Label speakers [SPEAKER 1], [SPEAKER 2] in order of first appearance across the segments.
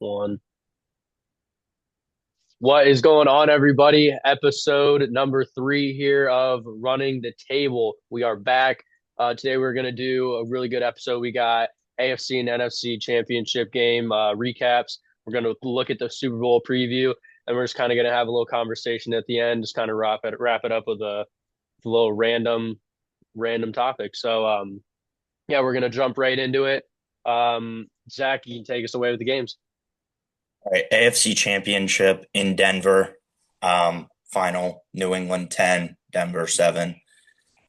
[SPEAKER 1] One. What is going on, everybody? Episode number 3 here of Running the Table. We are back. Today, we're going to do a really good episode. We got AFC and NFC championship game recaps. We're going to look at the Super Bowl preview, and we're just kind of going to have a little conversation at the end, just kind of wrap it up with a little random topic. So, yeah, we're going to jump right into it. Zach, you can take us away with the games.
[SPEAKER 2] All right, AFC Championship in Denver. Final New England 10, Denver 7.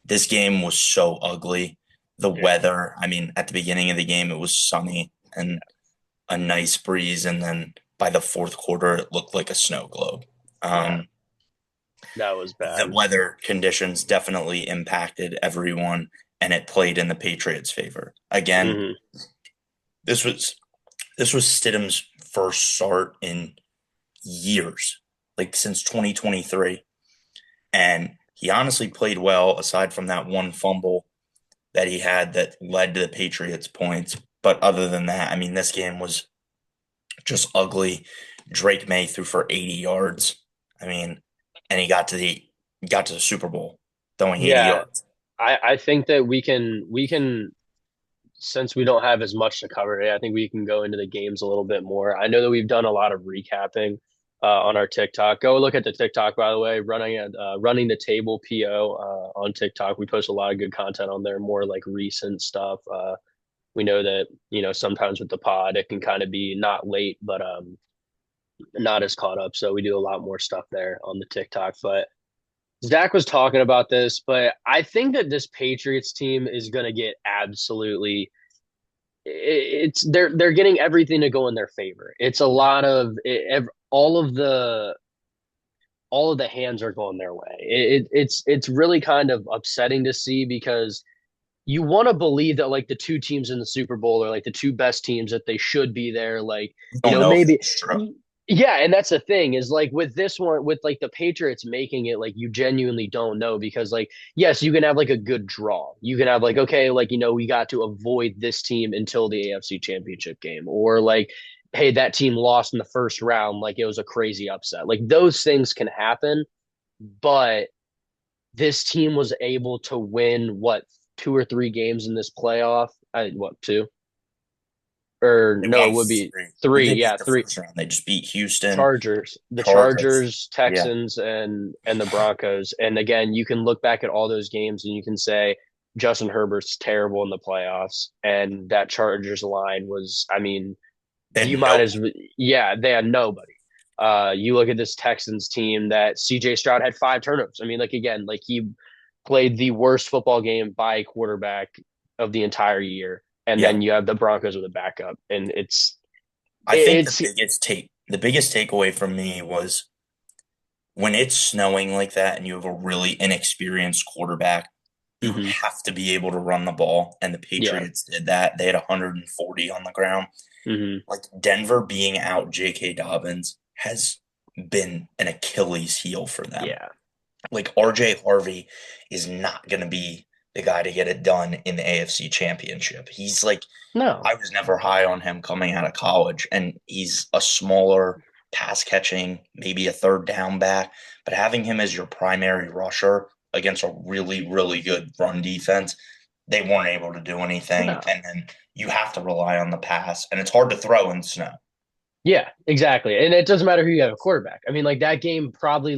[SPEAKER 2] This game was so ugly. The
[SPEAKER 1] Yeah.
[SPEAKER 2] weather, I mean, at the beginning of the game, it was sunny and a nice breeze. And then by the fourth quarter, it looked like a snow globe.
[SPEAKER 1] Yeah,
[SPEAKER 2] Um,
[SPEAKER 1] that was
[SPEAKER 2] the
[SPEAKER 1] bad.
[SPEAKER 2] weather conditions definitely impacted everyone, and it played in the Patriots' favor. Again,
[SPEAKER 1] Hmm.
[SPEAKER 2] this was this was Stidham's first start in years, like since 2023. And he honestly played well, aside from that one fumble that he had that led to the Patriots' points. But other than that, I mean, this game was just ugly. Drake May threw for 80 yards. I mean, and he got to the Super Bowl throwing 80
[SPEAKER 1] Yeah,
[SPEAKER 2] yards.
[SPEAKER 1] I think that we can since we don't have as much to cover today, I think we can go into the games a little bit more. I know that we've done a lot of recapping on our TikTok. Go look at the TikTok, by the way, running the table PO on TikTok. We post a lot of good content on there, more like recent stuff. We know that, sometimes with the pod it can kind of be not late, but not as caught up. So we do a lot more stuff there on the TikTok. But Zach was talking about this, but I think that this Patriots team is going to get absolutely. It's they're getting everything to go in their favor. It's a lot of all of the hands are going their way. It's really kind of upsetting to see because you want to believe that like the two teams in the Super Bowl are like the two best teams that they should be there. Like,
[SPEAKER 2] You don't know if
[SPEAKER 1] maybe,
[SPEAKER 2] it's true.
[SPEAKER 1] yeah. And that's the thing is like with this one, with like the Patriots making it, like you genuinely don't know because like, yes, you can have like a good draw. You can have like, okay, like, we got to avoid this team until the AFC championship game or like, hey, that team lost in the first round. Like it was a crazy upset. Like those things can happen, but this team was able to win what 2 or 3 games in this playoff. What, two? Or
[SPEAKER 2] They
[SPEAKER 1] no,
[SPEAKER 2] won
[SPEAKER 1] it would be
[SPEAKER 2] three. Who
[SPEAKER 1] three.
[SPEAKER 2] they
[SPEAKER 1] Yeah,
[SPEAKER 2] beat the
[SPEAKER 1] three.
[SPEAKER 2] first round? They just beat Houston,
[SPEAKER 1] Chargers, the
[SPEAKER 2] Chargers.
[SPEAKER 1] Chargers,
[SPEAKER 2] Yeah.
[SPEAKER 1] Texans, and the Broncos. And again, you can look back at all those games and you can say Justin Herbert's terrible in the playoffs, and that Chargers line was, I mean,
[SPEAKER 2] They
[SPEAKER 1] you
[SPEAKER 2] had
[SPEAKER 1] might
[SPEAKER 2] no
[SPEAKER 1] as yeah, they had nobody. You look at this Texans team that CJ Stroud had 5 turnovers. I mean, like again, like he played the worst football game by a quarterback of the entire year, and
[SPEAKER 2] yeah.
[SPEAKER 1] then you have the Broncos with a backup, and
[SPEAKER 2] I think
[SPEAKER 1] it's
[SPEAKER 2] the biggest takeaway from me was when it's snowing like that and you have a really inexperienced quarterback, you
[SPEAKER 1] mhm.
[SPEAKER 2] have to be able to run the ball. And the
[SPEAKER 1] Yeah,
[SPEAKER 2] Patriots did that. They had 140 on the ground.
[SPEAKER 1] hmm,
[SPEAKER 2] Like Denver being out J.K. Dobbins has been an Achilles heel for them.
[SPEAKER 1] yeah,
[SPEAKER 2] Like RJ Harvey is not going to be the guy to get it done in the AFC Championship. He's like,
[SPEAKER 1] no,
[SPEAKER 2] I was never high on him coming out of college, and he's a smaller pass catching, maybe a third down back, but having him as your primary rusher against a really, really good run defense, they weren't able to do anything.
[SPEAKER 1] no.
[SPEAKER 2] And then you have to rely on the pass, and it's hard to throw in snow.
[SPEAKER 1] Yeah, exactly. And it doesn't matter who you have a quarterback. I mean, like that game probably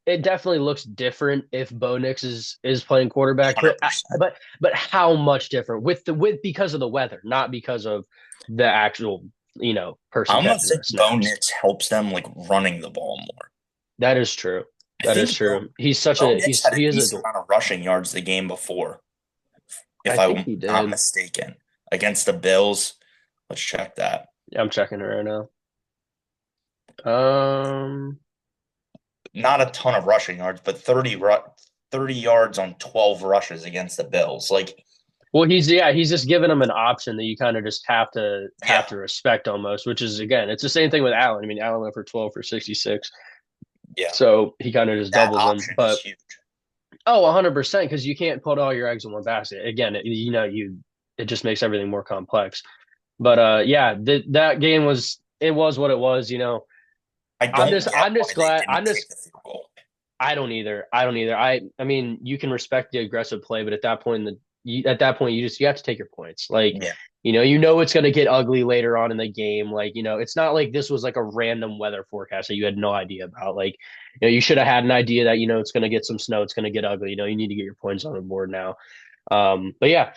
[SPEAKER 1] it definitely looks different if Bo Nix is playing quarterback, but
[SPEAKER 2] 100%.
[SPEAKER 1] but how much different with because of the weather, not because of the actual,
[SPEAKER 2] I
[SPEAKER 1] person
[SPEAKER 2] almost
[SPEAKER 1] catching
[SPEAKER 2] think
[SPEAKER 1] the
[SPEAKER 2] Bo
[SPEAKER 1] snaps.
[SPEAKER 2] Nix helps them like running the ball more.
[SPEAKER 1] That is true.
[SPEAKER 2] I
[SPEAKER 1] That is
[SPEAKER 2] think
[SPEAKER 1] true. He's such
[SPEAKER 2] Bo
[SPEAKER 1] a
[SPEAKER 2] Nix had a
[SPEAKER 1] he is a
[SPEAKER 2] decent amount of rushing yards the game before,
[SPEAKER 1] I
[SPEAKER 2] if
[SPEAKER 1] think
[SPEAKER 2] I'm
[SPEAKER 1] he
[SPEAKER 2] not
[SPEAKER 1] did.
[SPEAKER 2] mistaken, against the Bills. Let's check that.
[SPEAKER 1] I'm checking it right now. Um,
[SPEAKER 2] Not a ton of rushing yards, but 30 yards on 12 rushes against the Bills. Like,
[SPEAKER 1] well, he's just giving him an option that you kind of just have
[SPEAKER 2] yeah,
[SPEAKER 1] to respect almost, which is again, it's the same thing with Allen. I mean, Allen went for 12 for 66.
[SPEAKER 2] yeah,
[SPEAKER 1] So he kind of just
[SPEAKER 2] that
[SPEAKER 1] doubles them.
[SPEAKER 2] option is
[SPEAKER 1] But
[SPEAKER 2] huge.
[SPEAKER 1] oh, 100% because you can't put all your eggs in one basket. Again, it just makes everything more complex. But yeah, that game was. it was what it was.
[SPEAKER 2] I don't get
[SPEAKER 1] I'm
[SPEAKER 2] why
[SPEAKER 1] just
[SPEAKER 2] they
[SPEAKER 1] glad.
[SPEAKER 2] didn't take the field goal.
[SPEAKER 1] I don't either. I don't either. I mean, you can respect the aggressive play, but at that point, at that point, you have to take your points. Like,
[SPEAKER 2] Yeah.
[SPEAKER 1] it's going to get ugly later on in the game. Like, it's not like this was like a random weather forecast that you had no idea about. Like, you should have had an idea that it's going to get some snow, it's going to get ugly. You need to get your points on the board now. But yeah,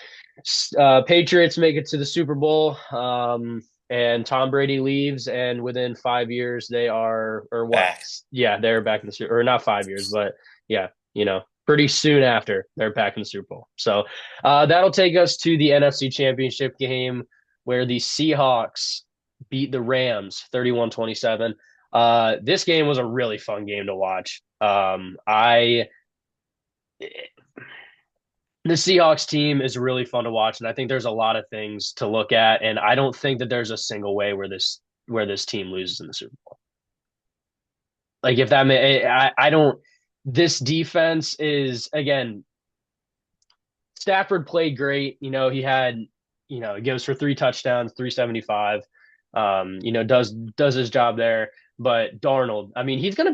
[SPEAKER 1] Patriots make it to the Super Bowl. And Tom Brady leaves, and within 5 years, they are, or what?
[SPEAKER 2] Back.
[SPEAKER 1] Yeah, they're back in the Super, or not 5 years, but yeah, pretty soon after they're back in the Super Bowl. So that'll take us to the NFC Championship game where the Seahawks beat the Rams 31-27. This game was a really fun game to watch. The Seahawks team is really fun to watch, and I think there's a lot of things to look at. And I don't think that there's a single way where this team loses in the Super Bowl. Like if that may, I don't. This defense is again. Stafford played great. He had, he goes for 3 touchdowns, 375. Does his job there. But Darnold, I mean, he's gonna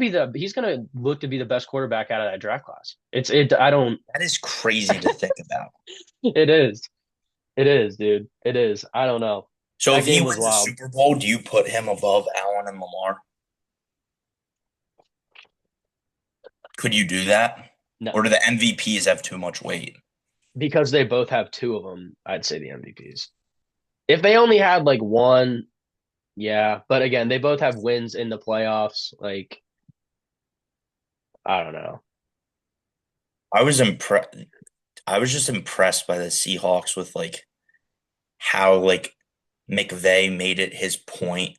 [SPEAKER 1] look to be the best quarterback out of that draft class. I don't.
[SPEAKER 2] That is crazy to think about.
[SPEAKER 1] It is. It is, dude. It is. I don't know.
[SPEAKER 2] So
[SPEAKER 1] That
[SPEAKER 2] if he
[SPEAKER 1] game was
[SPEAKER 2] wins the
[SPEAKER 1] wild.
[SPEAKER 2] Super Bowl, do you put him above Allen and Lamar? Could you do that?
[SPEAKER 1] No,
[SPEAKER 2] Or do the MVPs have too much weight?
[SPEAKER 1] because they both have two of them. I'd say the MVPs. If they only had like one, yeah. But again, they both have wins in the playoffs. Like, I don't know.
[SPEAKER 2] I was impressed. I was just impressed by the Seahawks with like how like McVay made it his point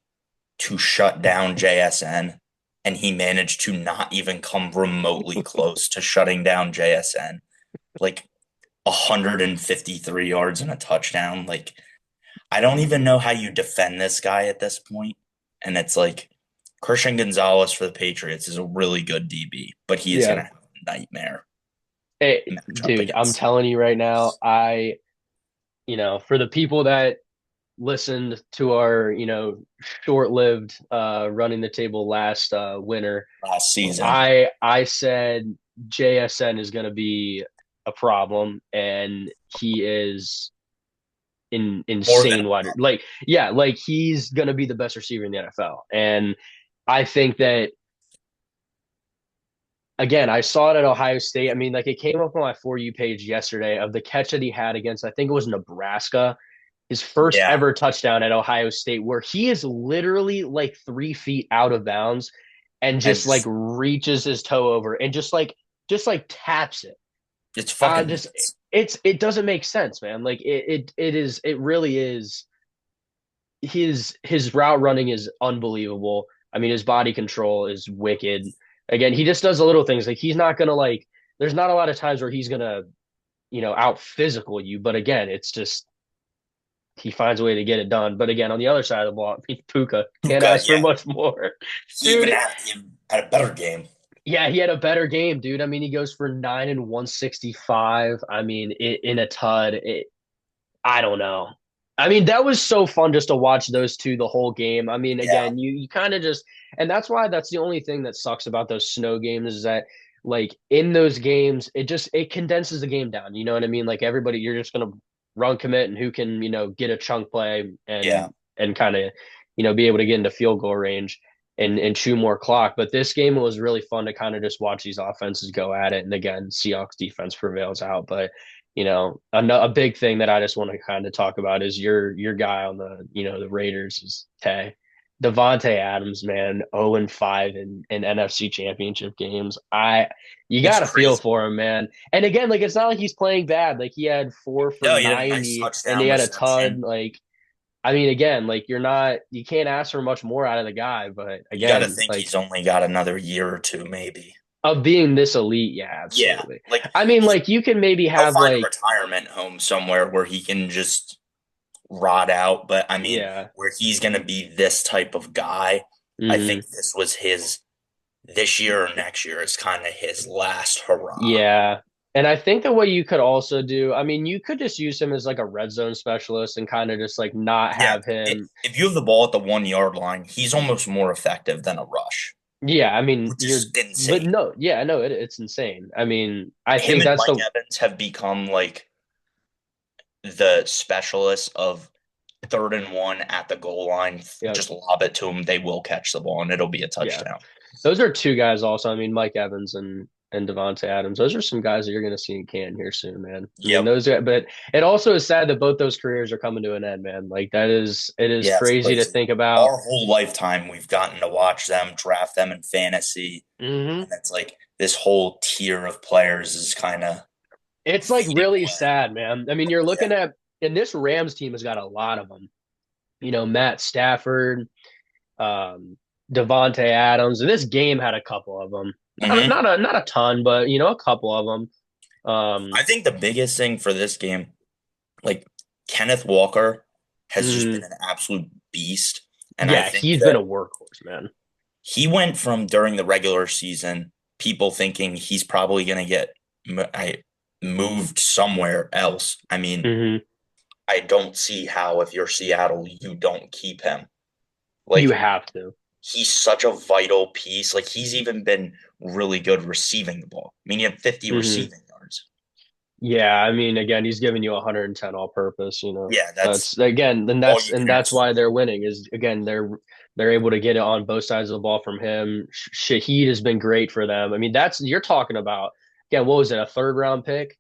[SPEAKER 2] to shut down JSN, and he managed to not even come remotely close to shutting down JSN. Like 153 yards and a touchdown. Like I don't even know how you defend this guy at this point. And it's like Christian Gonzalez for the Patriots is a really good DB, but he is going
[SPEAKER 1] Yeah.
[SPEAKER 2] to have a nightmare
[SPEAKER 1] Hey,
[SPEAKER 2] matchup
[SPEAKER 1] dude, I'm
[SPEAKER 2] against.
[SPEAKER 1] telling you right now, for the people that listened to our, short-lived running the table last winter,
[SPEAKER 2] Last season.
[SPEAKER 1] I said JSN is going to be a problem, and he is
[SPEAKER 2] More than
[SPEAKER 1] insane wide. Like, yeah, like he's going to be the best receiver in the NFL. And I think that again, I saw it at Ohio State. I mean, like it came up on my For You page yesterday of the catch that he had against, I think it was Nebraska, his first
[SPEAKER 2] yeah.
[SPEAKER 1] ever touchdown at Ohio State, where he is literally like 3 feet out of bounds and
[SPEAKER 2] And
[SPEAKER 1] just like
[SPEAKER 2] just
[SPEAKER 1] reaches his toe over and just like taps it.
[SPEAKER 2] it's
[SPEAKER 1] Uh,
[SPEAKER 2] fucking
[SPEAKER 1] just
[SPEAKER 2] nuts.
[SPEAKER 1] it doesn't make sense, man. Like it really is. His route running is unbelievable. I mean, his body control is wicked. Again, he just does the little things. Like he's not gonna like. There's not a lot of times where he's gonna out physical you. But again, it's just he finds a way to get it done. But again, on the other side of the ball, I mean, Puka can't
[SPEAKER 2] Puka,
[SPEAKER 1] ask for
[SPEAKER 2] yeah.
[SPEAKER 1] much more,
[SPEAKER 2] He even
[SPEAKER 1] dude.
[SPEAKER 2] had a better game.
[SPEAKER 1] Yeah, he had a better game, dude. I mean, he goes for 9 and 165. I mean, in a tud. I don't know. I mean, that was so fun just to watch those two the whole game. I mean,
[SPEAKER 2] Yeah.
[SPEAKER 1] again, you kind of just, and that's the only thing that sucks about those snow games is that like in those games, it condenses the game down. You know what I mean? Like everybody, you're just gonna run commit and who can get a chunk play
[SPEAKER 2] Yeah.
[SPEAKER 1] and kind of be able to get into field goal range and chew more clock. But this game was really fun to kind of just watch these offenses go at it. And again, Seahawks defense prevails out, but a big thing that I just want to kind of talk about is your guy on the Raiders is Tay. Devontae Adams, man, 0-5 in NFC championship games. You
[SPEAKER 2] It's
[SPEAKER 1] got to feel
[SPEAKER 2] crazy.
[SPEAKER 1] for him, man. And again, like it's not like he's playing bad. Like he had 4 for
[SPEAKER 2] No, he had a nice
[SPEAKER 1] 90 and he
[SPEAKER 2] touchdown
[SPEAKER 1] had a ton.
[SPEAKER 2] reception.
[SPEAKER 1] Like I mean, again, like you can't ask for much more out of the guy, but
[SPEAKER 2] You got to
[SPEAKER 1] again,
[SPEAKER 2] think
[SPEAKER 1] like
[SPEAKER 2] he's only got another year or two, maybe.
[SPEAKER 1] of being this elite, yeah,
[SPEAKER 2] Yeah.
[SPEAKER 1] absolutely.
[SPEAKER 2] Like
[SPEAKER 1] I mean, like you can maybe
[SPEAKER 2] he'll
[SPEAKER 1] have
[SPEAKER 2] find a
[SPEAKER 1] like
[SPEAKER 2] retirement home somewhere where he can just rot out. But I mean,
[SPEAKER 1] yeah.
[SPEAKER 2] where he's going to be this type of guy, I think
[SPEAKER 1] Mhm.
[SPEAKER 2] this year or next year is kind of his last hurrah.
[SPEAKER 1] Yeah. And I think the way you could also do, I mean, you could just use him as like a red zone specialist and kind of just like not
[SPEAKER 2] Yeah,
[SPEAKER 1] have him.
[SPEAKER 2] if you have the ball at the 1 yard line, he's almost more effective than a rush,
[SPEAKER 1] Yeah, I mean,
[SPEAKER 2] which is
[SPEAKER 1] but
[SPEAKER 2] insane.
[SPEAKER 1] no, yeah, no, it's insane. I mean, I
[SPEAKER 2] Him
[SPEAKER 1] think
[SPEAKER 2] and
[SPEAKER 1] that's
[SPEAKER 2] Mike
[SPEAKER 1] the
[SPEAKER 2] Evans have become like the specialists of 3rd and 1 at the goal line.
[SPEAKER 1] yeah,
[SPEAKER 2] Just lob it to them. They will catch the ball and it'll be a
[SPEAKER 1] yeah.
[SPEAKER 2] touchdown.
[SPEAKER 1] Those are two guys also. I mean, Mike Evans and Devontae Adams. Those are some guys that you're going to see in Canton here soon, man. I mean,
[SPEAKER 2] Yep.
[SPEAKER 1] those are, but it also is sad that both those careers are coming to an end, man. Like that is it is
[SPEAKER 2] Yeah, it's
[SPEAKER 1] crazy to
[SPEAKER 2] crazy.
[SPEAKER 1] think about.
[SPEAKER 2] Our whole lifetime, we've gotten to watch them, draft them in fantasy.
[SPEAKER 1] Hmm.
[SPEAKER 2] And it's like this whole tier of players is kind of
[SPEAKER 1] It's like
[SPEAKER 2] fading
[SPEAKER 1] really
[SPEAKER 2] away.
[SPEAKER 1] sad, man. I mean, you're
[SPEAKER 2] Yeah.
[SPEAKER 1] looking at and this Rams team has got a lot of them. You know, Matt Stafford, um, Devontae Adams, and this game had a couple of them.
[SPEAKER 2] Hmm.
[SPEAKER 1] Not a ton, but you know, a couple of them.
[SPEAKER 2] I think the biggest thing for this game, like Kenneth Walker has just been
[SPEAKER 1] Mm,
[SPEAKER 2] an absolute beast. And I
[SPEAKER 1] yeah,
[SPEAKER 2] think
[SPEAKER 1] he's been
[SPEAKER 2] that
[SPEAKER 1] a workhorse, man.
[SPEAKER 2] he went from during the regular season, people thinking he's probably going to get moved somewhere else. I mean,
[SPEAKER 1] Hmm.
[SPEAKER 2] I don't see how if you're Seattle, you don't keep him.
[SPEAKER 1] You
[SPEAKER 2] Like
[SPEAKER 1] have to.
[SPEAKER 2] he's such a vital piece. Like he's even been really good receiving the ball. I mean, he had 50
[SPEAKER 1] Hmm.
[SPEAKER 2] receiving yards.
[SPEAKER 1] Yeah, I mean, again, he's giving you 110 all purpose, you know.
[SPEAKER 2] Yeah, that's
[SPEAKER 1] That's again, then
[SPEAKER 2] all
[SPEAKER 1] that's
[SPEAKER 2] you
[SPEAKER 1] and
[SPEAKER 2] can
[SPEAKER 1] that's
[SPEAKER 2] ask
[SPEAKER 1] why
[SPEAKER 2] for.
[SPEAKER 1] they're winning is again, they're able to get it on both sides of the ball from him. Shaheed has been great for them. I mean, that's you're talking about again, what was it, a third round pick?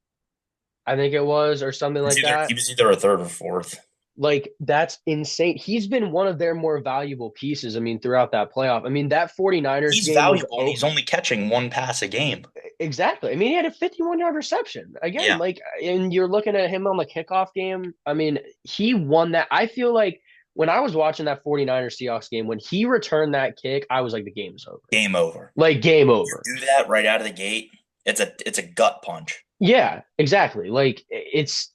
[SPEAKER 1] I think it was, or something like
[SPEAKER 2] He
[SPEAKER 1] that.
[SPEAKER 2] was either a third or fourth.
[SPEAKER 1] Like that's insane. He's been one of their more valuable pieces, I mean, throughout that playoff. I mean, that 49ers
[SPEAKER 2] He's
[SPEAKER 1] game was
[SPEAKER 2] valuable and
[SPEAKER 1] oh
[SPEAKER 2] he's only catching one pass a game.
[SPEAKER 1] exactly. I mean, he had a 51-yard reception. Again,
[SPEAKER 2] Yeah.
[SPEAKER 1] like and you're looking at him on the kickoff game. I mean, he won that. I feel like when I was watching that 49ers Seahawks game, when he returned that kick, I was like, the game's over.
[SPEAKER 2] Game over.
[SPEAKER 1] Like game
[SPEAKER 2] You
[SPEAKER 1] over.
[SPEAKER 2] do that right out of the gate, it's a gut punch.
[SPEAKER 1] Yeah, exactly. Like it's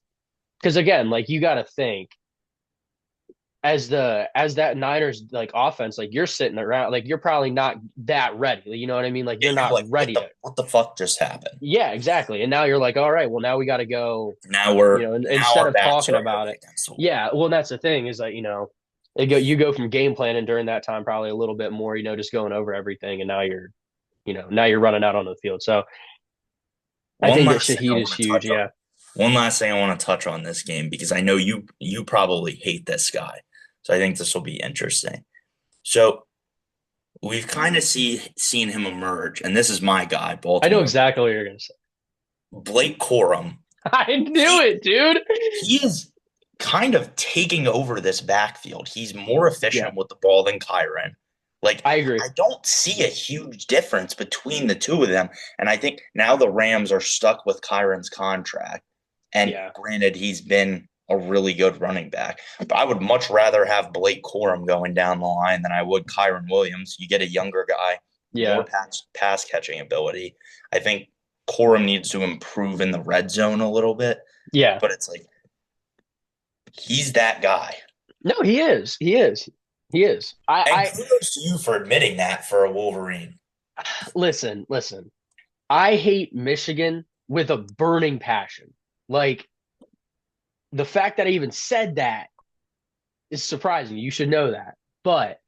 [SPEAKER 1] because again, like you gotta think as that Niners like offense, like you're sitting around, like you're probably not that ready. You know what I mean? Like
[SPEAKER 2] Yeah,
[SPEAKER 1] you're
[SPEAKER 2] you're
[SPEAKER 1] not
[SPEAKER 2] like,
[SPEAKER 1] ready to.
[SPEAKER 2] what the fuck just happened?
[SPEAKER 1] Yeah, exactly. And now you're like, all right, well now we got to go. You know,
[SPEAKER 2] Now
[SPEAKER 1] instead
[SPEAKER 2] our
[SPEAKER 1] of
[SPEAKER 2] backs
[SPEAKER 1] talking
[SPEAKER 2] are
[SPEAKER 1] about
[SPEAKER 2] really
[SPEAKER 1] it.
[SPEAKER 2] against the wall.
[SPEAKER 1] Yeah, well, that's the thing is that you go from game planning during that time probably a little bit more. You know, just going over everything, and now you're running out on the field. So I
[SPEAKER 2] One
[SPEAKER 1] think that
[SPEAKER 2] last thing I
[SPEAKER 1] Shaheed is
[SPEAKER 2] want to
[SPEAKER 1] huge.
[SPEAKER 2] touch on.
[SPEAKER 1] Yeah,
[SPEAKER 2] One last thing I want to touch on this game because I know you probably hate this guy. So I think this will be interesting. So we've kind of seen him emerge, and this is my guy,
[SPEAKER 1] I know
[SPEAKER 2] Baltimore.
[SPEAKER 1] exactly what you're gonna say.
[SPEAKER 2] Blake Corum.
[SPEAKER 1] I knew
[SPEAKER 2] He
[SPEAKER 1] it, dude.
[SPEAKER 2] he is kind of taking over this backfield. He's more
[SPEAKER 1] Yeah,
[SPEAKER 2] efficient with the ball than Kyron. Like,
[SPEAKER 1] I agree.
[SPEAKER 2] I don't see a huge difference between the two of them. And I think now the Rams are stuck with Kyron's contract. And
[SPEAKER 1] Yeah,
[SPEAKER 2] granted, he's been a really good running back. But I would much rather have Blake Corum going down the line than I would Kyron Williams. You get a younger guy, more
[SPEAKER 1] yeah,
[SPEAKER 2] pass catching ability. I think Corum needs to improve in the red zone a little bit.
[SPEAKER 1] yeah.
[SPEAKER 2] But it's like he's that guy.
[SPEAKER 1] No, he is. He is. He is.
[SPEAKER 2] And kudos to you for admitting that for a Wolverine.
[SPEAKER 1] Listen. I hate Michigan with a burning passion. Like the fact that I even said that is surprising. You should know that. But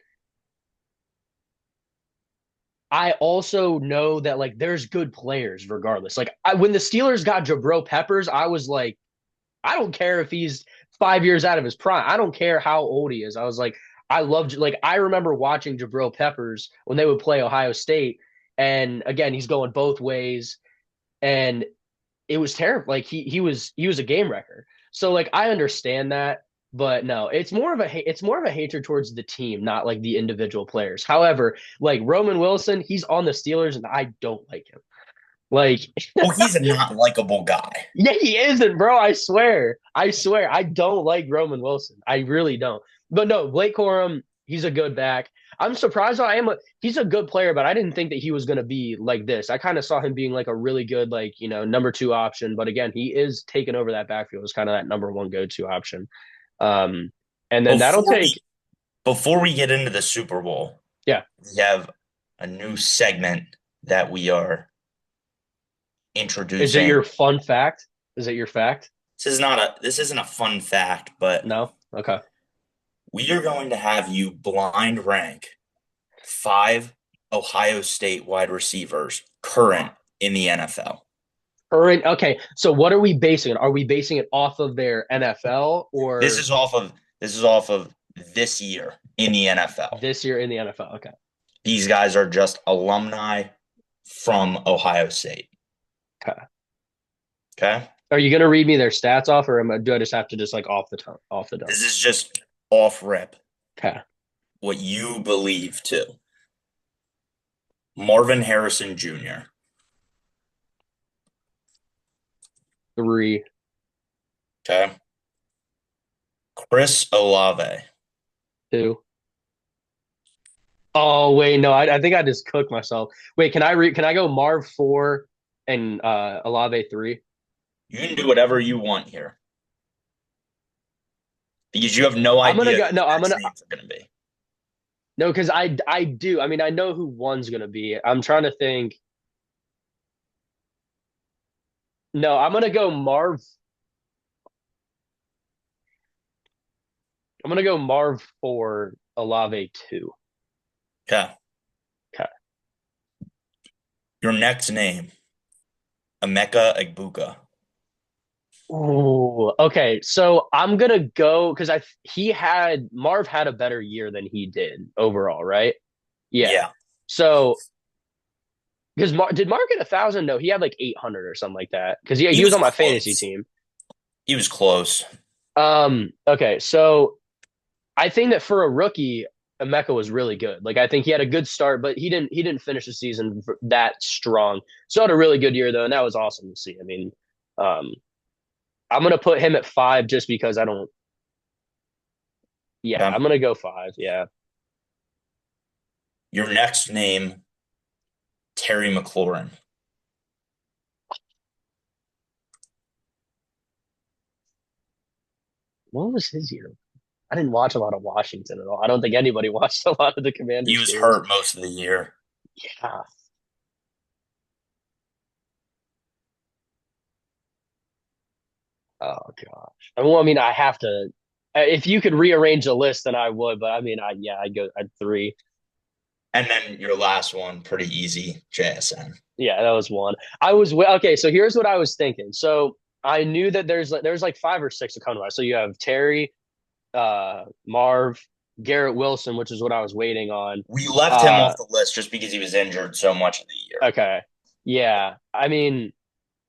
[SPEAKER 1] I also know that like there's good players regardless. Like when the Steelers got Jabril Peppers, I was like, I don't care if he's 5 years out of his prime. I don't care how old he is. I was like, I remember watching Jabril Peppers when they would play Ohio State. And again, he's going both ways. And it was terrible. Like he was a game wrecker. So like I understand that, but no, it's more of a hatred towards the team, not like the individual players. However, like Roman Wilson, he's on the Steelers, and I don't like him. Like
[SPEAKER 2] Well, he's a not likable guy.
[SPEAKER 1] yeah, he isn't, bro. I swear, I don't like Roman Wilson. I really don't. But no, Blake Corum, he's a good back. I'm surprised. He's a good player, but I didn't think that he was going to be like this. I kind of saw him being like a really good, like number two option. But again, he is taking over that backfield as kind of that number one go to option. Um, and then that'll
[SPEAKER 2] Before we
[SPEAKER 1] take,
[SPEAKER 2] before we get into the Super Bowl,
[SPEAKER 1] yeah.
[SPEAKER 2] we have a new segment that we are
[SPEAKER 1] Is it
[SPEAKER 2] introducing.
[SPEAKER 1] your fun fact? Is it your fact?
[SPEAKER 2] This isn't a fun fact, but
[SPEAKER 1] No? Okay.
[SPEAKER 2] we are going to have you blind rank 5 Ohio State wide receivers current in the NFL.
[SPEAKER 1] Okay, so what are we basing it? Are we basing it off of their NFL
[SPEAKER 2] This
[SPEAKER 1] or
[SPEAKER 2] is off of this is off of this year in the NFL.
[SPEAKER 1] this year in the NFL? Okay.
[SPEAKER 2] These guys are just alumni from Ohio State.
[SPEAKER 1] Okay.
[SPEAKER 2] Okay?
[SPEAKER 1] Are you gonna read me their stats off, or do I just have to just like off the dome?
[SPEAKER 2] This is just off rip
[SPEAKER 1] Okay.
[SPEAKER 2] what you believe too. Marvin Harrison Jr.
[SPEAKER 1] 3,
[SPEAKER 2] Okay. Chris Olave.
[SPEAKER 1] 2. Oh wait, no, I think I just cooked myself. Wait, can I go Marv 4 and Olave 3?
[SPEAKER 2] You can do whatever you want here because you have no
[SPEAKER 1] I'm gonna
[SPEAKER 2] idea
[SPEAKER 1] go
[SPEAKER 2] who
[SPEAKER 1] no,
[SPEAKER 2] the
[SPEAKER 1] I'm
[SPEAKER 2] next
[SPEAKER 1] gonna
[SPEAKER 2] names are going to be.
[SPEAKER 1] no, because I do. I mean, I know who one's gonna be. I'm trying to think. No, I'm gonna go Marv. I'm gonna go Marv 4, Olave 2.
[SPEAKER 2] Okay.
[SPEAKER 1] Okay.
[SPEAKER 2] Your next name, Emeka Egbuka.
[SPEAKER 1] Ooh, okay. So I'm gonna go because I he had Marv had a better year than he did overall, right? Yeah.
[SPEAKER 2] Yeah,
[SPEAKER 1] So because did Mark get 1,000? No, he had like 800 or something like that. Because yeah,
[SPEAKER 2] he
[SPEAKER 1] he was
[SPEAKER 2] was
[SPEAKER 1] on my fantasy
[SPEAKER 2] close.
[SPEAKER 1] team.
[SPEAKER 2] He was close.
[SPEAKER 1] Okay, so I think that for a rookie, Emeka was really good. Like I think he had a good start, but he didn't finish the season that strong. So had a really good year though, and that was awesome to see. I mean, um, I'm gonna put him at 5 just because I don't. Yeah,
[SPEAKER 2] Okay.
[SPEAKER 1] I'm gonna go 5. Yeah.
[SPEAKER 2] Your next name, Terry McLaurin.
[SPEAKER 1] What was his year? I didn't watch a lot of Washington at all. I don't think anybody watched a lot of the
[SPEAKER 2] He
[SPEAKER 1] Commanders
[SPEAKER 2] was
[SPEAKER 1] games.
[SPEAKER 2] hurt most of the year.
[SPEAKER 1] Yeah. Oh gosh. Well, I mean, I have to. If you could rearrange the list, then I would. But I mean, yeah, I'd go at 3.
[SPEAKER 2] And then your last one, pretty easy, JSN.
[SPEAKER 1] Yeah, that was 1. Okay. So here's what I was thinking. So I knew that there's like 5 or 6 to come to. So you have Terry, Marv, Garrett Wilson, which is what I was waiting on.
[SPEAKER 2] We left him
[SPEAKER 1] Uh,
[SPEAKER 2] off the list just because he was injured so much of the year.
[SPEAKER 1] okay. Yeah. I mean,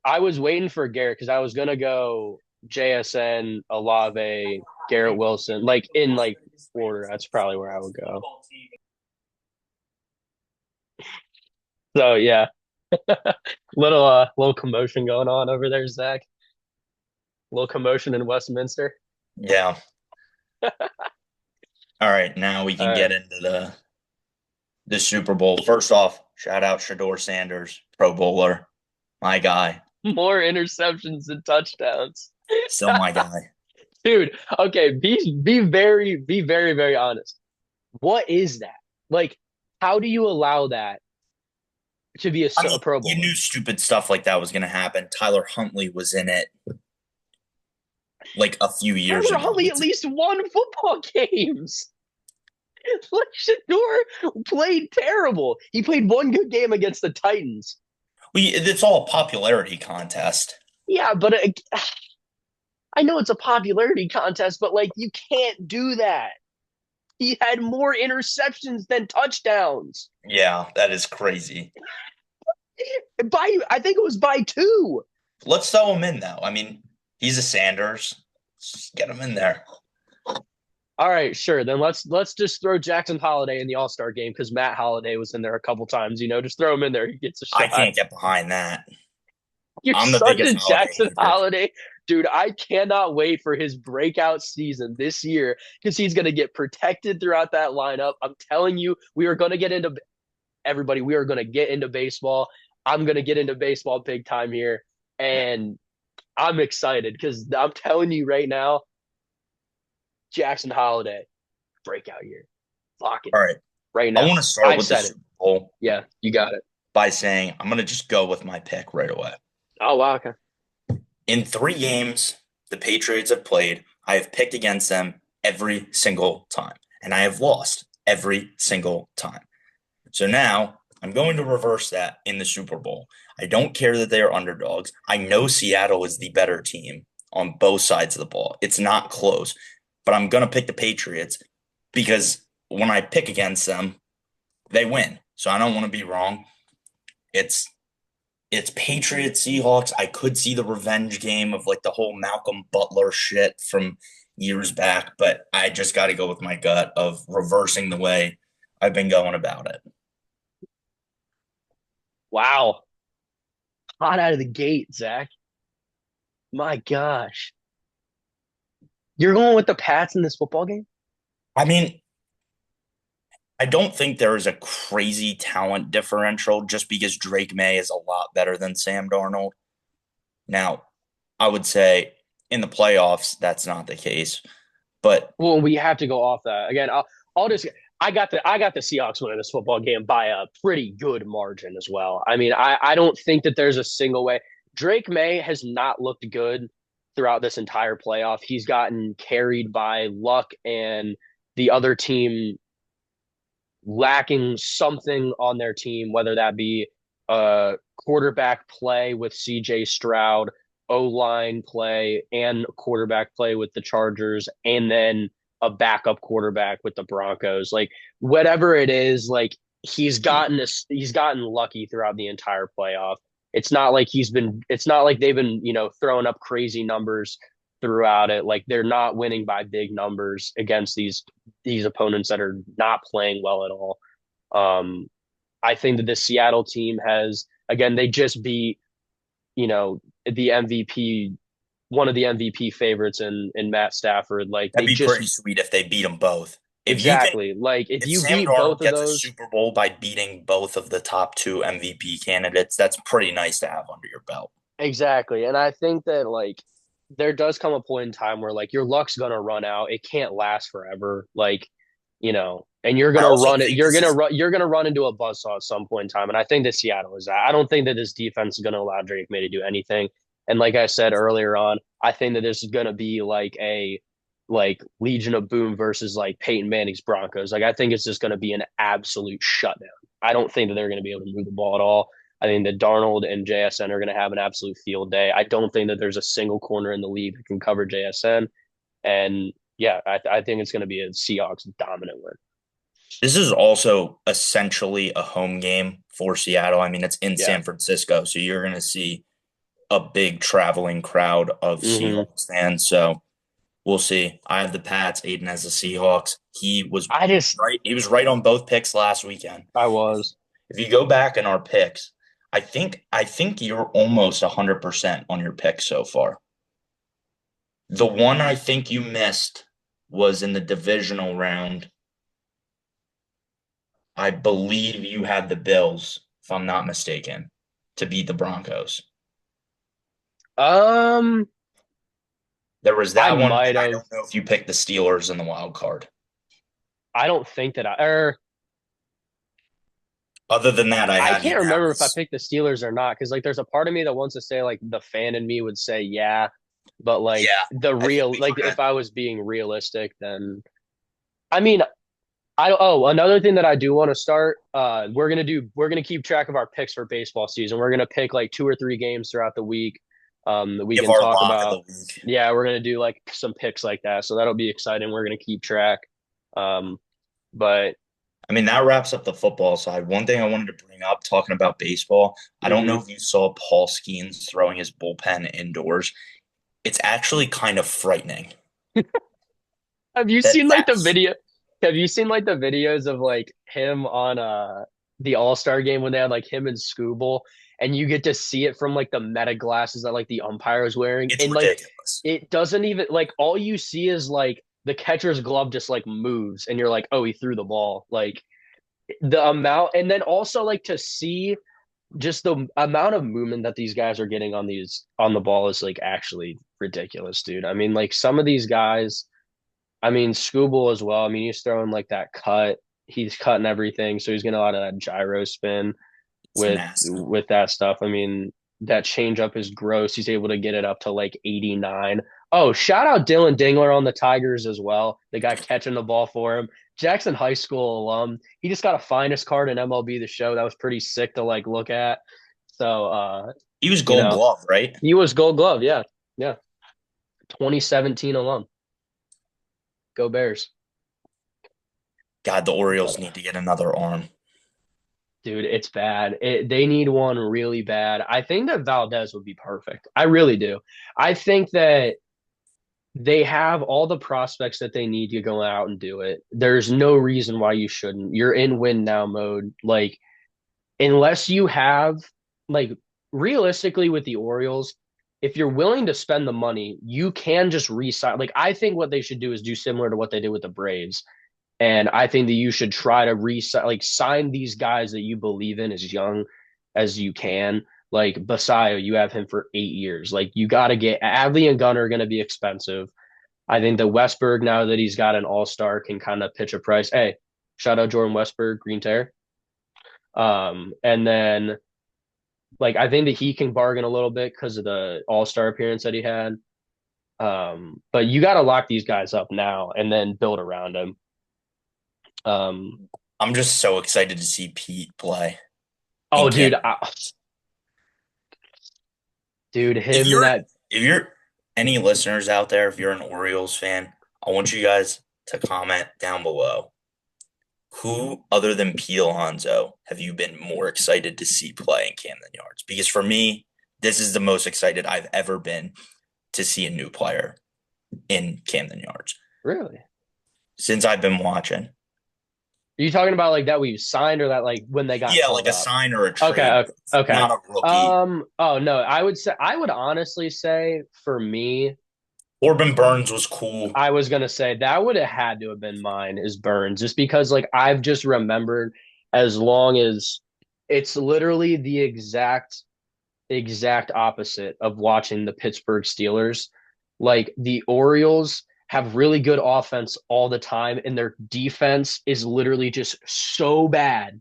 [SPEAKER 1] I was waiting for Garrett because I was gonna go JSN, Olave, Garrett Wilson, like in like order. That's probably where I would go. So yeah, little commotion going on over there, Zach. Little commotion in Westminster.
[SPEAKER 2] Yeah. All right, now we
[SPEAKER 1] All
[SPEAKER 2] can
[SPEAKER 1] right,
[SPEAKER 2] get into the Super Bowl. First off, shout out Shador Sanders, Pro Bowler, my guy,
[SPEAKER 1] more interceptions than touchdowns,
[SPEAKER 2] still my guy.
[SPEAKER 1] dude. Okay, be very honest. What is that? Like, how do you allow that to be
[SPEAKER 2] I
[SPEAKER 1] a
[SPEAKER 2] mean,
[SPEAKER 1] Pro
[SPEAKER 2] you
[SPEAKER 1] Bowler?
[SPEAKER 2] knew stupid stuff like that was going to happen. Tyler Huntley was in it like a few years
[SPEAKER 1] Tyler
[SPEAKER 2] ago.
[SPEAKER 1] Huntley at least won football games. Like Shador played terrible. He played one good game against the Titans.
[SPEAKER 2] It's all a popularity contest.
[SPEAKER 1] Yeah, but I know it's a popularity contest, but like you can't do that. He had more interceptions than touchdowns.
[SPEAKER 2] Yeah, that is crazy.
[SPEAKER 1] I think it was by 2.
[SPEAKER 2] Let's throw him in though. I mean, he's a Sanders. Just get him in there.
[SPEAKER 1] All right, sure. Then let's just throw Jackson Holiday in the All Star game because Matt Holiday was in there a couple times. Just throw him in there. He gets a
[SPEAKER 2] I
[SPEAKER 1] shot.
[SPEAKER 2] can't get behind that.
[SPEAKER 1] You're
[SPEAKER 2] I'm the
[SPEAKER 1] such
[SPEAKER 2] biggest
[SPEAKER 1] a
[SPEAKER 2] Holiday
[SPEAKER 1] Jackson
[SPEAKER 2] hater.
[SPEAKER 1] Holiday. Dude, I cannot wait for his breakout season this year because he's going to get protected throughout that lineup. I'm telling you, we are going to get into everybody. We are going to get into baseball. I'm going to get into baseball big time here. And I'm excited because I'm telling you right now, Jackson Holiday, breakout year. Lock it
[SPEAKER 2] All right.
[SPEAKER 1] right
[SPEAKER 2] I
[SPEAKER 1] now.
[SPEAKER 2] want to start
[SPEAKER 1] I
[SPEAKER 2] with the
[SPEAKER 1] said it.
[SPEAKER 2] Super Bowl
[SPEAKER 1] Yeah, you got it.
[SPEAKER 2] by saying I'm going to just go with my pick right away.
[SPEAKER 1] Oh wow, okay.
[SPEAKER 2] In 3 games the Patriots have played, I have picked against them every single time, and I have lost every single time. So now I'm going to reverse that in the Super Bowl. I don't care that they are underdogs. I know Seattle is the better team on both sides of the ball. It's not close, but I'm going to pick the Patriots because when I pick against them, they win. So I don't want to be wrong. It's it's Patriots Seahawks. I could see the revenge game of like the whole Malcolm Butler shit from years back, but I just got to go with my gut of reversing the way I've been going about it.
[SPEAKER 1] Wow. Hot out of the gate, Zach. My gosh. You're going with the Pats in this football game?
[SPEAKER 2] I mean, I don't think there is a crazy talent differential just because Drake May is a lot better than Sam Darnold. Now, I would say in the playoffs, that's not the case. But
[SPEAKER 1] Well, we have to go off that. Again, I'll just I got the Seahawks winning this football game by a pretty good margin as well. I mean, I don't think that there's a single way. Drake May has not looked good throughout this entire playoff. He's gotten carried by luck and the other team lacking something on their team, whether that be quarterback play with CJ Stroud, O line play, and quarterback play with the Chargers, and then a backup quarterback with the Broncos. Like whatever it is, like he's gotten lucky throughout the entire playoff. It's not like they've been, throwing up crazy numbers throughout it. Like they're not winning by big numbers against these opponents that are not playing well at all. Um, I think that the Seattle team has again they just beat the MVP, one of the MVP favorites in Matt Stafford. Like
[SPEAKER 2] that'd
[SPEAKER 1] they
[SPEAKER 2] be
[SPEAKER 1] just
[SPEAKER 2] pretty sweet if they beat them both. If you can,
[SPEAKER 1] exactly like if
[SPEAKER 2] if
[SPEAKER 1] you
[SPEAKER 2] Sam
[SPEAKER 1] beat both
[SPEAKER 2] Darnold
[SPEAKER 1] of
[SPEAKER 2] gets a
[SPEAKER 1] those.
[SPEAKER 2] Super Bowl by beating both of the top two MVP candidates, that's pretty nice to have under your belt.
[SPEAKER 1] Exactly. And I think that like there does come a point in time where like your luck's gonna run out. It can't last forever. Like, and you're
[SPEAKER 2] I
[SPEAKER 1] gonna
[SPEAKER 2] also
[SPEAKER 1] run it,
[SPEAKER 2] think this is
[SPEAKER 1] you're gonna run into a buzzsaw at some point in time. And I think that Seattle is that. I don't think that this defense is gonna allow Drake May to do anything. And like I said earlier on, I think that this is gonna be like a like Legion of Boom versus like Peyton Manning's Broncos. Like I think it's just gonna be an absolute shutdown. I don't think that they're gonna be able to move the ball at all. I think that Darnold and JSN are going to have an absolute field day. I don't think that there's a single corner in the league that can cover JSN. And yeah, I think it's going to be a Seahawks dominant win.
[SPEAKER 2] this is also essentially a home game for Seattle. I mean, it's in
[SPEAKER 1] Yeah.
[SPEAKER 2] San Francisco, so you're going to see a big traveling crowd of
[SPEAKER 1] Hmm.
[SPEAKER 2] Seahawks fans. So we'll see. I have the Pats. Aiden has the Seahawks. He was
[SPEAKER 1] I just,
[SPEAKER 2] right. He was right on both picks last weekend.
[SPEAKER 1] I was.
[SPEAKER 2] If you go back in our picks, I think you're almost 100% on your picks so far. The one I think you missed was in the divisional round. I believe you had the Bills, if I'm not mistaken, to beat the Broncos.
[SPEAKER 1] Um,
[SPEAKER 2] There was
[SPEAKER 1] I
[SPEAKER 2] that one,
[SPEAKER 1] might
[SPEAKER 2] and I
[SPEAKER 1] have.
[SPEAKER 2] don't know if you picked the Steelers in the wild card.
[SPEAKER 1] I don't think that
[SPEAKER 2] Other than that, I
[SPEAKER 1] I
[SPEAKER 2] have you
[SPEAKER 1] can't
[SPEAKER 2] down
[SPEAKER 1] remember if I
[SPEAKER 2] as
[SPEAKER 1] picked the Steelers or not. Cause like there's a part of me that wants to say like the fan in me would say yeah. But like
[SPEAKER 2] yeah.
[SPEAKER 1] the
[SPEAKER 2] I think
[SPEAKER 1] real,
[SPEAKER 2] we
[SPEAKER 1] like
[SPEAKER 2] kind
[SPEAKER 1] if
[SPEAKER 2] of
[SPEAKER 1] I was being realistic, then I mean, I don't. Oh, another thing that I do want to start. We're gonna keep track of our picks for baseball season. We're gonna pick like 2 or 3 games throughout the week. That we
[SPEAKER 2] give
[SPEAKER 1] can
[SPEAKER 2] our
[SPEAKER 1] talk
[SPEAKER 2] lock of
[SPEAKER 1] about.
[SPEAKER 2] the week.
[SPEAKER 1] Yeah, we're gonna do like some picks like that. So that'll be exciting. We're gonna keep track. Um, but
[SPEAKER 2] I mean, that wraps up the football side. One thing I wanted to bring up, talking about baseball, I don't know
[SPEAKER 1] mhm.
[SPEAKER 2] if you saw Paul Skeens throwing his bullpen indoors. It's actually kind of frightening.
[SPEAKER 1] Have you
[SPEAKER 2] That
[SPEAKER 1] seen like the
[SPEAKER 2] that's
[SPEAKER 1] video? Have you seen like the videos of like him on the All-Star game when they had like him and Scooble and you get to see it from like the meta glasses that like the umpire is wearing
[SPEAKER 2] it's
[SPEAKER 1] and like
[SPEAKER 2] ridiculous.
[SPEAKER 1] it doesn't even like all you see is like the catcher's glove just like moves and you're like, oh, he threw the ball. Like the amount and then also like to see just the amount of movement that these guys are getting on the ball is like actually ridiculous, dude. I mean, like some of these guys I mean, Scooble as well. I mean, he's throwing like that cut. He's cutting everything, so he's getting a lot of that gyro spin
[SPEAKER 2] It's nasty.
[SPEAKER 1] with that stuff. I mean, that changeup is gross. He's able to get it up to like 89. Oh, shout out Dylan Dingler on the Tigers as well. The guy catching the ball for him. Jackson High School alum. He just got a finest card in MLB The Show. That was pretty sick to like look at. So
[SPEAKER 2] He was
[SPEAKER 1] you
[SPEAKER 2] Gold
[SPEAKER 1] know,
[SPEAKER 2] Glove, right?
[SPEAKER 1] he was Gold Glove. Yeah. Yeah. 2017 alum. Go Bears.
[SPEAKER 2] God, the Orioles need to get another arm.
[SPEAKER 1] Dude, it's bad. They need one really bad. I think that Valdez would be perfect. I really do. I think that they have all the prospects that they need to go out and do it. There's no reason why you shouldn't. You're in win now mode. Like, unless you have, like, realistically with the Orioles, if you're willing to spend the money, you can just re-sign. Like, I think what they should do is do similar to what they did with the Braves. And I think that you should try to sign these guys that you believe in as young as you can. Like Basayo, you have him for 8 years. Like you got to get Adley and Gunnar are going to be expensive. I think that Westberg, now that he's got an all-star, can kind of pitch a price. Hey, shout out Jordan Westberg, Green Terror. And then like I think that he can bargain a little bit because of the all-star appearance that he had. But you got to lock these guys up now and then build around them.
[SPEAKER 2] I'm just so excited to see Pete play in
[SPEAKER 1] Oh, dude,
[SPEAKER 2] Camden.
[SPEAKER 1] dude,
[SPEAKER 2] If
[SPEAKER 1] him and
[SPEAKER 2] you're
[SPEAKER 1] that.
[SPEAKER 2] if you're any listeners out there, if you're an Orioles fan, I want you guys to comment down below. Who other than Pete Alonso have you been more excited to see play in Camden Yards? Because for me, this is the most excited I've ever been to see a new player in Camden Yards
[SPEAKER 1] Really? Are
[SPEAKER 2] since I've been watching.
[SPEAKER 1] you talking about like that we've signed or that like when they got
[SPEAKER 2] Yeah,
[SPEAKER 1] called
[SPEAKER 2] like a
[SPEAKER 1] up?
[SPEAKER 2] sign or a
[SPEAKER 1] Okay,
[SPEAKER 2] trade,
[SPEAKER 1] okay, okay.
[SPEAKER 2] not a rookie.
[SPEAKER 1] Oh no, I would honestly say for me,
[SPEAKER 2] Corbin Burns was cool.
[SPEAKER 1] I was gonna say that would have had to have been mine is Burns, just because like I've just remembered as long as it's literally the exact opposite of watching the Pittsburgh Steelers. Like the Orioles have really good offense all the time, and their defense is literally just so bad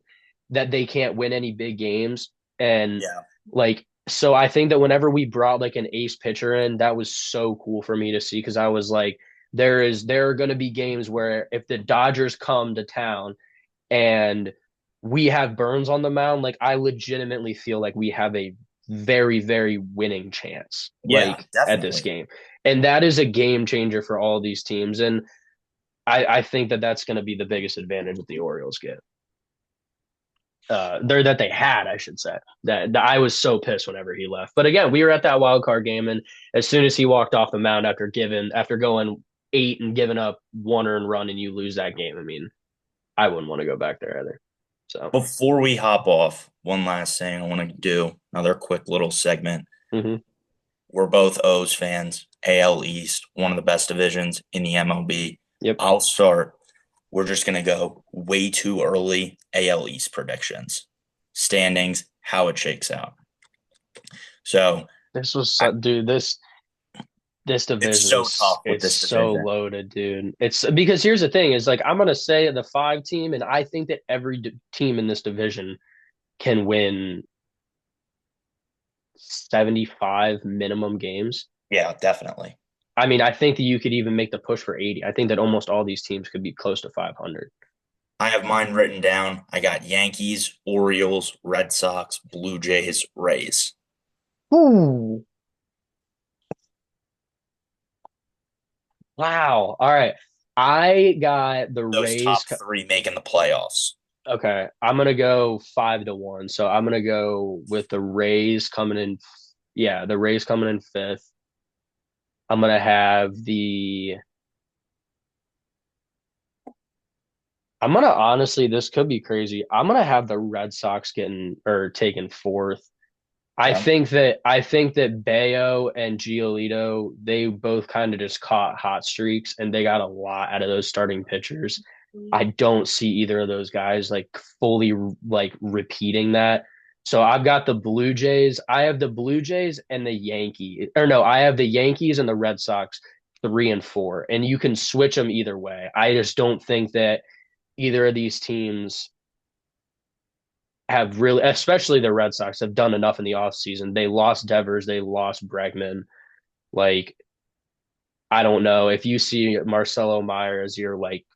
[SPEAKER 1] that they can't win any big games. And
[SPEAKER 2] Yeah.
[SPEAKER 1] like, so I think that whenever we brought like an ace pitcher in, that was so cool for me to see because I was like, there are going to be games where if the Dodgers come to town and we have Burns on the mound, like I legitimately feel like we have a very winning chance
[SPEAKER 2] Yeah,
[SPEAKER 1] like at this
[SPEAKER 2] definitely.
[SPEAKER 1] game. And that is a game changer for all these teams. And I think that that's going to be the biggest advantage that the Orioles get. There that they had, I should say. That I was so pissed whenever he left. But again, we were at that wild card game, and as soon as he walked off the mound after going 8 and giving up one earned run, and you lose that game, I mean, I wouldn't want to go back there either. So,
[SPEAKER 2] Before we hop off, one last thing I want to do, another quick little segment.
[SPEAKER 1] mhm.
[SPEAKER 2] We're both O's fans. AL East, one of the best divisions in the MLB.
[SPEAKER 1] Yep.
[SPEAKER 2] I'll start. We're just going to go way too early AL East predictions, standings, how it shakes out. So,
[SPEAKER 1] This was
[SPEAKER 2] I,
[SPEAKER 1] dude. This
[SPEAKER 2] it's
[SPEAKER 1] division
[SPEAKER 2] so
[SPEAKER 1] is
[SPEAKER 2] tough with
[SPEAKER 1] it's
[SPEAKER 2] this
[SPEAKER 1] so
[SPEAKER 2] division.
[SPEAKER 1] loaded, dude. It's because here's the thing: is like I'm gonna say the 5 team, and I think that every team in this division can win 75 minimum games.
[SPEAKER 2] Yeah, definitely.
[SPEAKER 1] I mean, I think that you could even make the push for 80. I think that almost all these teams could be close to 500.
[SPEAKER 2] I have mine written down. I got Yankees, Orioles, Red Sox, Blue Jays, Rays.
[SPEAKER 1] Ooh, wow. All right. I got the
[SPEAKER 2] Those
[SPEAKER 1] Rays.
[SPEAKER 2] top three making the playoffs.
[SPEAKER 1] Okay, I'm gonna go 5-1. So I'm gonna go with the Rays coming in. Yeah, the Rays coming in fifth. I'm gonna have the. I'm gonna honestly, this could be crazy. I'm gonna have the Red Sox getting or taking fourth.
[SPEAKER 2] Okay.
[SPEAKER 1] I think that Bayo and Giolito, they both kind of just caught hot streaks and they got a lot out of those starting pitchers. I don't see either of those guys like fully like repeating that. So I've got the Blue Jays. I have the Blue Jays and the Yankees. Or no, I have the Yankees and the Red Sox 3 and 4. And you can switch them either way. I just don't think that either of these teams have really, especially the Red Sox, have done enough in the offseason. They lost Devers, they lost Bregman. Like, I don't know if you see Marcelo Meyer as your like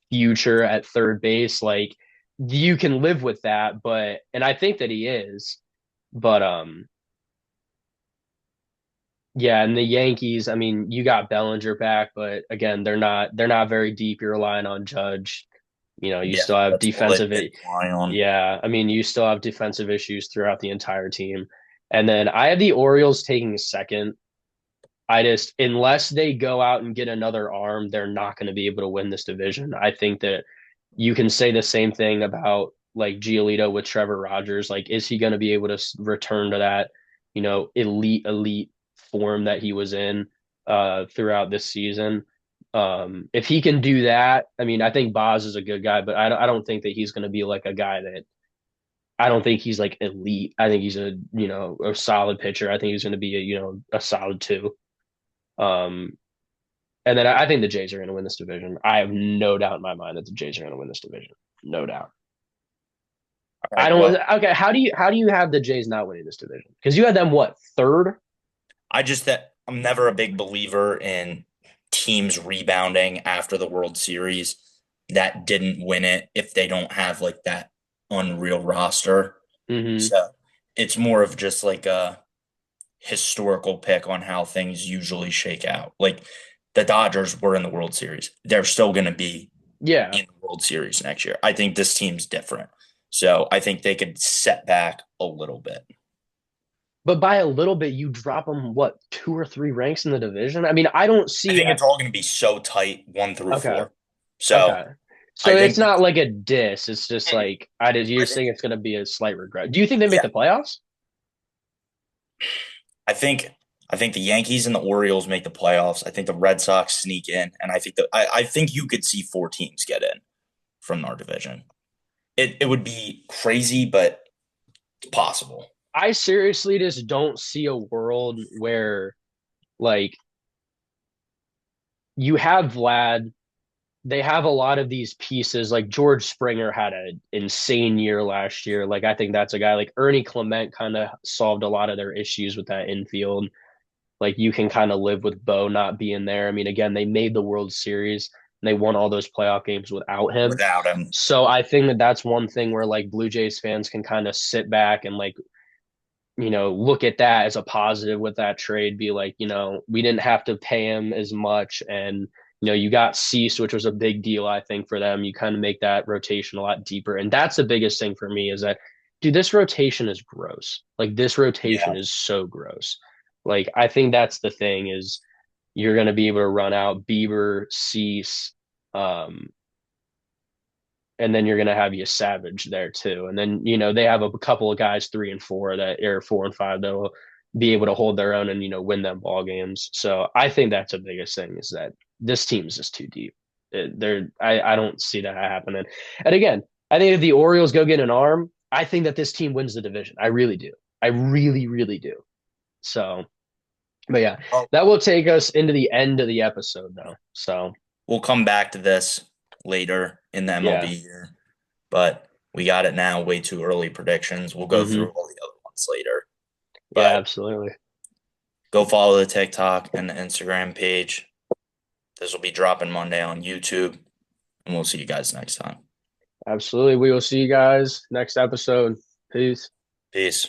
[SPEAKER 1] future at third base, like you can live with that, but and I think that he is, but yeah, and the Yankees, I mean, you got Bellinger back, but again, they're not very deep. You're relying on Judge. You
[SPEAKER 2] Yeah,
[SPEAKER 1] still have
[SPEAKER 2] that's all they
[SPEAKER 1] defensive.
[SPEAKER 2] rely on.
[SPEAKER 1] Yeah, I mean, you still have defensive issues throughout the entire team. And then I have the Orioles taking second. I just, unless they go out and get another arm, they're not going to be able to win this division. I think that you can say the same thing about like Giolito with Trevor Rogers. Like, is he going to be able to return to that, elite form that he was in throughout this season? If he can do that, I mean, I think Boz is a good guy, but I don't think that he's going to be like a guy that I don't think he's like elite. I think he's a solid pitcher. I think he's going to be a solid two. Um, and then I think the Jays are going to win this division. I have no doubt in my mind that the Jays are going to win this division. No doubt.
[SPEAKER 2] All
[SPEAKER 1] I
[SPEAKER 2] right.
[SPEAKER 1] don't.
[SPEAKER 2] Well,
[SPEAKER 1] Okay, how do you have the Jays not winning this division? Because you had them what, third?
[SPEAKER 2] I just that I'm never a big believer in teams rebounding after the World Series that didn't win it if they don't have like that unreal roster.
[SPEAKER 1] Hmm.
[SPEAKER 2] So it's more of just like a historical pick on how things usually shake out. Like the Dodgers were in the World Series. They're still going to be
[SPEAKER 1] Yeah,
[SPEAKER 2] in the World Series next year. I think this team's different. So I think they could set back a little bit.
[SPEAKER 1] but by a little bit, you drop them what, two or three ranks in the division? I mean, I don't
[SPEAKER 2] I
[SPEAKER 1] see.
[SPEAKER 2] think it's all going to be so tight, one through
[SPEAKER 1] Okay,
[SPEAKER 2] four. So
[SPEAKER 1] okay. So
[SPEAKER 2] I
[SPEAKER 1] it's
[SPEAKER 2] think
[SPEAKER 1] not like a diss. It's just like I did. You're
[SPEAKER 2] I think
[SPEAKER 1] saying it's going to be a slight regret. Do you think they make
[SPEAKER 2] yeah,
[SPEAKER 1] the playoffs?
[SPEAKER 2] I think I think the Yankees and the Orioles make the playoffs. I think the Red Sox sneak in, and I think you could see four teams get in from our division. It would be crazy, but it's possible.
[SPEAKER 1] I seriously just don't see a world where like you have Vlad. They have a lot of these pieces. Like George Springer had an insane year last year. Like I think that's a guy like Ernie Clement kind of solved a lot of their issues with that infield. Like you can kind of live with Bo not being there. I mean, again, they made the World Series and they won all those playoff games without him.
[SPEAKER 2] Without him,
[SPEAKER 1] So I think that that's one thing where like Blue Jays fans can kind of sit back and like look at that as a positive with that trade, be like, we didn't have to pay him as much. And, you got Cease, which was a big deal, I think, for them. You kind of make that rotation a lot deeper. And that's the biggest thing for me is that, dude, this rotation is gross. Like, this rotation
[SPEAKER 2] yeah,
[SPEAKER 1] is so gross. Like, I think that's the thing is you're going to be able to run out Bieber, Cease, um, and then you're going to have you Savage there too. And then, they have a couple of guys, 3 and 4 that are 4 and 5 that will be able to hold their own and, win them ball games. So I think that's the biggest thing is that this team's just too deep. I don't see that happening. And again, I think if the Orioles go get an arm, I think that this team wins the division. I really do. I really, really do. So, but yeah,
[SPEAKER 2] well,
[SPEAKER 1] that will take us into the end of the episode though. So
[SPEAKER 2] we'll come back to this later in the MLB
[SPEAKER 1] yeah.
[SPEAKER 2] year, but we got it now. Way too early predictions. We'll go through
[SPEAKER 1] Hmm.
[SPEAKER 2] all the other ones later.
[SPEAKER 1] Yeah,
[SPEAKER 2] But
[SPEAKER 1] absolutely.
[SPEAKER 2] go follow the TikTok and the Instagram page. This will be dropping Monday on YouTube, and we'll see you guys next time.
[SPEAKER 1] Absolutely. We will see you guys next episode. Peace.
[SPEAKER 2] Peace.